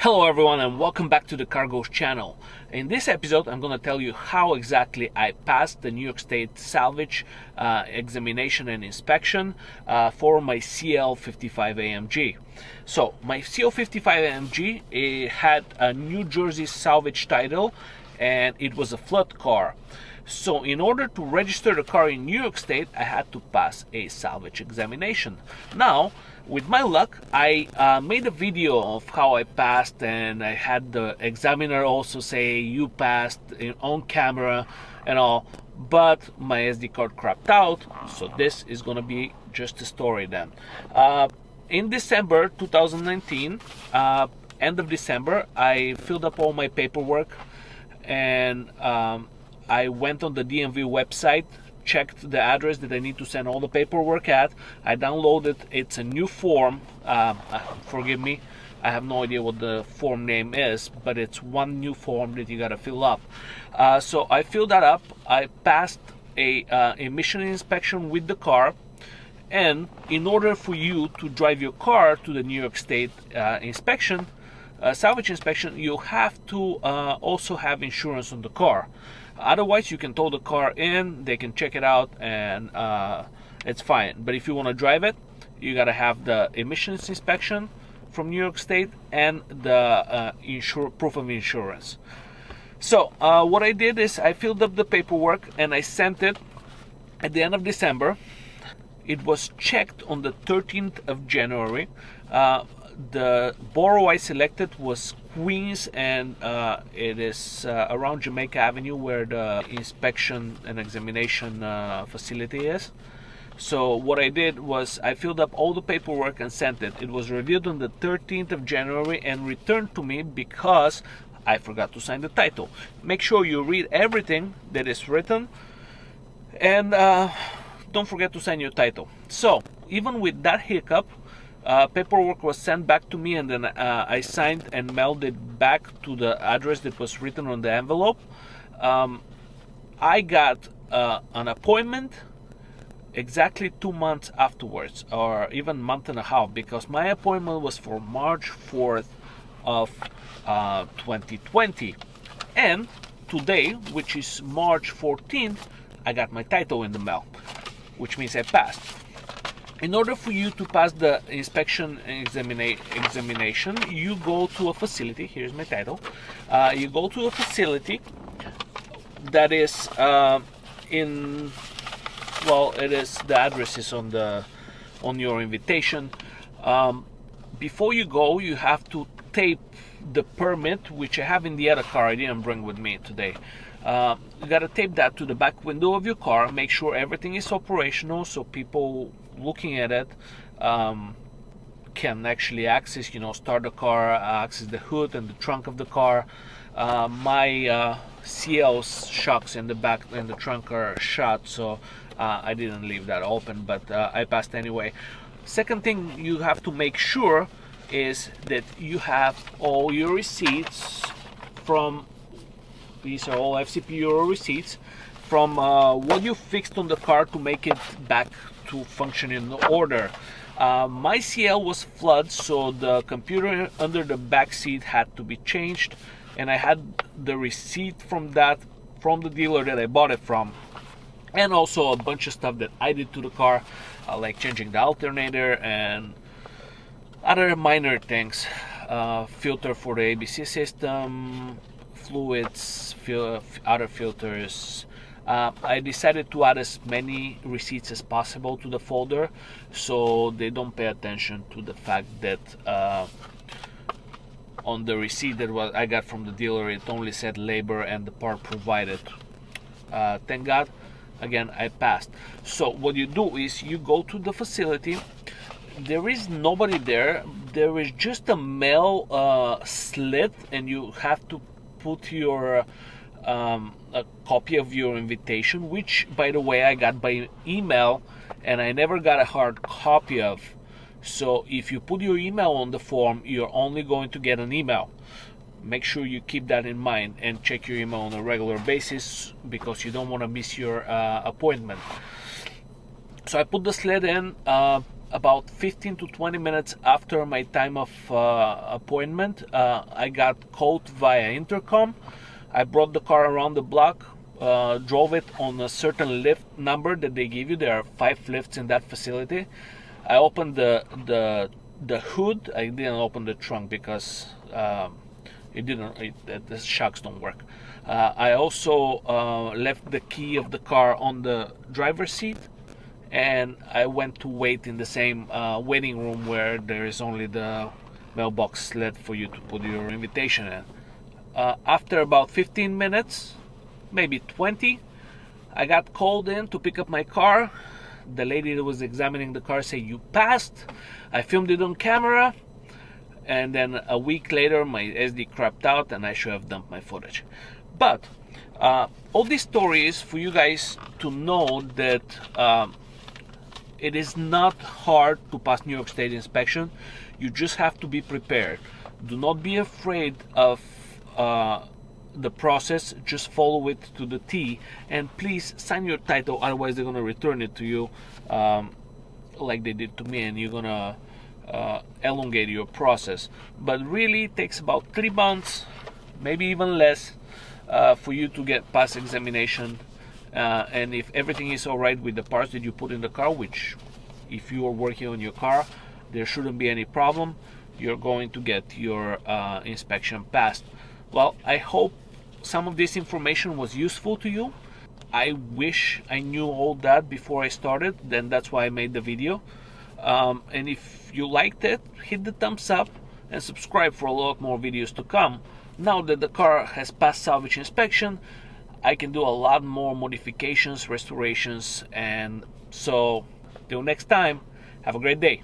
Hello everyone and welcome back to the Cargo's channel. In this episode I'm going to tell you how exactly I passed the New York State Salvage Examination and Inspection for my CL55AMG. So my CL55AMG had a New Jersey salvage title and it was a flood car. So in order to register the car in New York State, I had to pass a salvage examination. Now, with my luck, I made a video of how I passed, and I had the examiner also say you passed on camera and all, but my SD card crapped out, so this is gonna be just a story then. In December 2019, end of December, I filled up all my paperwork and I went on the DMV website, checked the address that I need to send all the paperwork at. I downloaded, it's a new form, forgive me, I have no idea what the form name is, but it's one new form that you gotta fill up. So I filled that up, I passed a emission inspection with the car, and in order for you to drive your car to the New York State inspection, salvage inspection, you have to also have insurance on the car. Otherwise, you can tow the car in, they can check it out, and it's fine. But if you want to drive it, you got to have the emissions inspection from New York State and the proof of insurance. So what I did is I filled up the paperwork and I sent it at the end of December. It was checked on the 13th of January. The borough I selected was Queens, and it is around Jamaica Avenue where the inspection and examination facility is. So what I did was I filled up all the paperwork and sent it. It was reviewed on the 13th of January and returned to me because I forgot to sign the title. Make sure you read everything that is written, and don't forget to sign your title. So even with that hiccup, paperwork was sent back to me, and then I signed and mailed it back to the address that was written on the envelope. I got an appointment exactly 2 months afterwards, or even a month and a half, because my appointment was for March 4th of 2020, and today, which is March 14th, I got my title in the mail, which means I passed. In order for you to pass the inspection examination, you go to a facility. Here's my title. You go to a facility that is in, well, it is, the address is on your invitation. Before you go, you have to tape the permit, which I have in the other car. I didn't bring with me today. You gotta tape that to the back window of your car. Make sure everything is operational, so people looking at it can actually access, start the car, access the hood and the trunk of the car. My CL's shocks in the back and the trunk are shut, so I didn't leave that open, but I passed anyway. Second thing you have to make sure is that you have all your receipts from, these are all FCP Euro receipts, from what you fixed on the car to make it back to function in order. My CL was flood, so the computer under the back seat had to be changed, and I had the receipt from that from the dealer that I bought it from, and also a bunch of stuff that I did to the car, like changing the alternator and other minor things, filter for the ABC system, fluids, other filters. I decided to add as many receipts as possible to the folder, so they don't pay attention to the fact that on the receipt that I got from the dealer, it only said labor and the part provided. Thank God, again, I passed. So what you do is you go to the facility. There is nobody there. There is just a mail slit, and you have to put your a copy of your invitation, which, by the way, I got by email, and I never got a hard copy of. So if you put your email on the form, you're only going to get an email. Make sure you keep that in mind and check your email on a regular basis, because you don't want to miss your appointment. So I put the sled in. about 15 to 20 minutes after my time of appointment, I got called via intercom. I brought the car around the block, drove it on a certain lift number that they give you. There are 5 lifts in that facility. I opened the hood. I didn't open the trunk because the shocks don't work. I also left the key of the car on the driver's seat, and I went to wait in the same waiting room where there is only the mailbox slot for you to put your invitation in. After about 15 minutes, maybe 20, I got called in to pick up my car. The lady that was examining the car said, "You passed." I filmed it on camera, and then a week later my SD crapped out and I should have dumped my footage. But all these stories for you guys to know that it is not hard to pass New York State inspection. You just have to be prepared. Do not be afraid of the process. Just follow it to the T, and please sign your title, otherwise they're going to return it to you like they did to me, and you're going to elongate your process. But really it takes about 3 months, maybe even less, for you to get past examination. And if everything is all right with the parts that you put in the car, which if you are working on your car, there shouldn't be any problem, you're going to get your inspection passed. Well, I hope some of this information was useful to you. I wish I knew all that before I started, then that's why I made the video. And if you liked it, hit the thumbs up and subscribe for a lot more videos to come. Now that the car has passed salvage inspection, I can do a lot more modifications, restorations, and so till next time, have a great day.